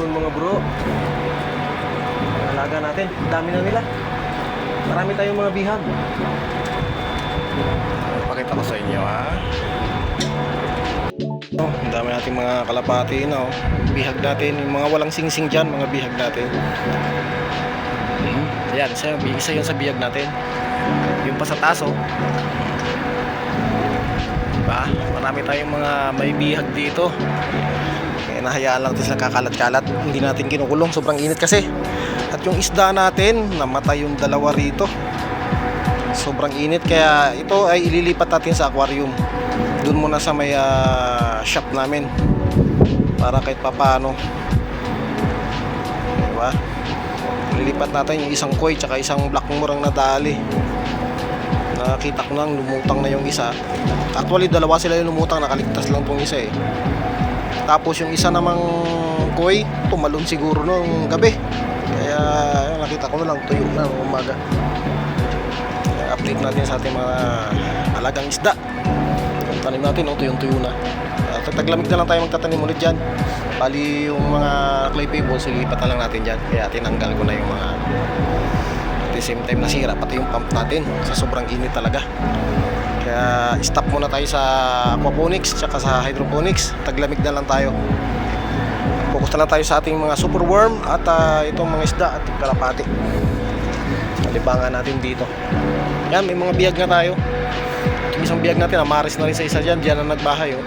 Yun mga bro, alaga natin, dami na nila. Marami tayong mga bihag. Pakita ko sa inyo ha. Ang dami nating mga kalapati na bihag natin, yung mga walang singsing dyan, mga bihag natin. Ayan, isa yun sa bihag natin. Yung pa sa taas diba? Marami tayong mga may bihag dito. Kaya nahayaan lang sila kakalat-kalat. Hindi natin kinukulong, sobrang init kasi. At yung isda natin, namatay yung dalawa rito. Sobrang init, kaya ito ay ililipat natin sa aquarium. Doon muna sa may shop namin, para kahit papano, diba? Ililipat natin yung isang koi tsaka isang black murang nadali. Nakita ko nang lumutang na yung isa. Actually dalawa sila yung lumutang, nakaligtas lang tong isa eh. Tapos yung isa namang koi tumalon siguro nung gabi, kaya nakita ko na lang tuyo na ng umaga. Kaya update natin sa ating mga alagang isda. Yung tanim natin tuyong-tuyo na. Taglamig na lang tayo magtatanim ulit dyan. Bali yung mga clay pebbles silipat na lang natin dyan. Kaya tinanggal ko na yung mga, at the same time nasira pati yung pump natin sa sobrang init talaga. Kaya stop muna tayo sa aquaponics tsaka sa hydroponics. Taglamig na lang tayo. Focus na lang tayo sa ating mga superworm at itong mga isda at kalapati. Nalibangan natin dito. Yan, may mga biyag na tayo. Yung isang biyag natin, amaris na rin sa isa dyan. Diyan na nagbahay yung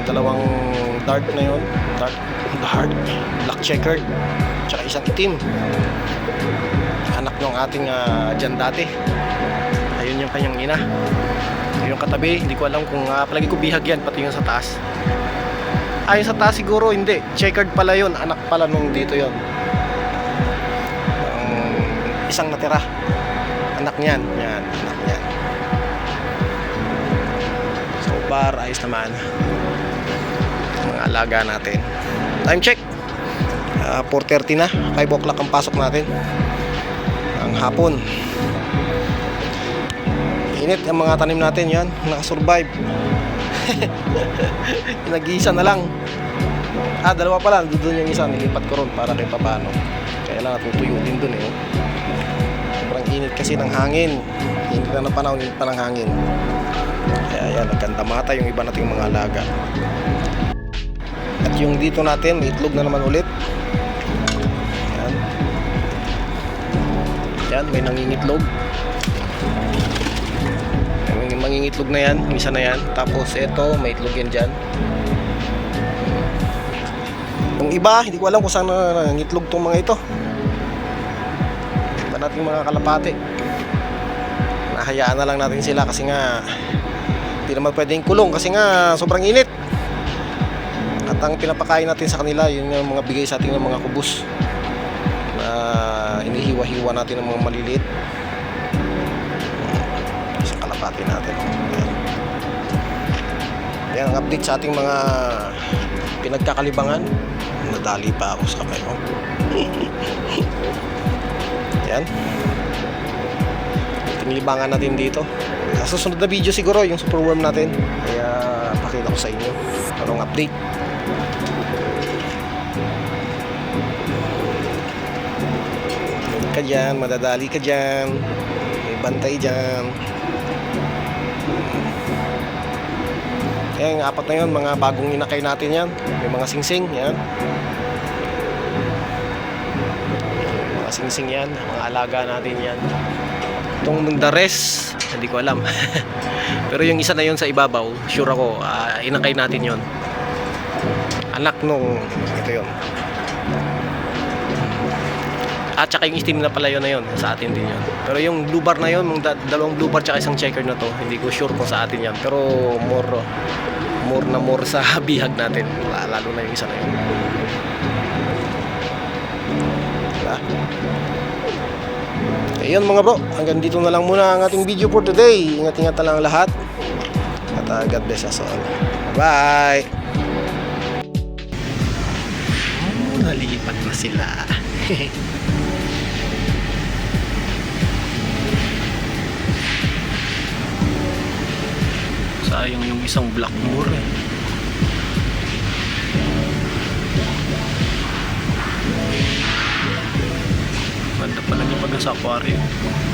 dalawang dart na yun. Dart, black checkered, tsaka isang itim. Anak ng ating dyan dati. Ayun yung kanyang ina. Yung katabi, hindi ko alam kung palagi ko bihag yan, pati yung sa taas. Yung sa taas siguro hindi, checkered pala yun, anak pala nung dito yon. Isang natira, anak niyan, yan, anak niyan. So far, ayos naman mga alaga natin. Time check, 4:30 na, 5 o'clock ang pasok natin ang hapon. Init ang mga tanim natin, yan, nakasurvive. Nag-iisa na lang. Dalawa pa lang, doon yung isa, nilipat ko ron para kahit papano. Kaya lang natutuyo din doon eh. Sobrang init kasi ng hangin. Init na ng panahon, init pa ng hangin. Kaya yan, nagkandamata yung iba nating mga alaga. At yung dito natin, may itlog na naman ulit. Yan. Yan, may nangingitlog. Mangingitlog na yan, isa na yan. Tapos ito, may itlog yan dyan. Yung iba, hindi ko alam kung saan nangitlog tong mga ito. Iba nating mga kalapate. Nahayaan na lang natin sila kasi nga hindi naman pwedeng kulong kasi nga sobrang init. At ang pinapakain natin sa kanila, yun yung mga bigay sa ating ng mga kubus na inihiwa-hiwa natin ng mga maliliit sa kalapati natin. Yan ang update sa ating mga pinagkakalibangan. Nadali pa ako sa kamay ko. Yan, tinglibangan natin dito. Sa susunod na video siguro yung superworm natin, kaya pakita ko sa inyo anong update. Ka dyan, madadali ka dyan, may bantay dyan. Yan, apat na yun, mga bagong inakay natin yan. May mga singsing, yan. Mga singsing yan, mga alaga natin yan. Itong the rest, hindi ko alam. Pero yung isa na yun sa ibabaw, sure ako, inakay natin yun. Anak nung, ito yun. At saka yung steam na pala yun na yun, sa atin din yun. Pero yung blue bar na yun, dalawang blue bar tsaka isang checker na to, hindi ko sure kung sa atin yan. Pero more sa bihag natin, lalo na yung isa na yun. Diba? Ayun mga bro, hanggang dito na lang muna ang ating video for today. Ingat-ingat na lang lahat. At God bless us all. Bye! Nalipat na sila. Sayang yung isang blackmore. sa aquarium.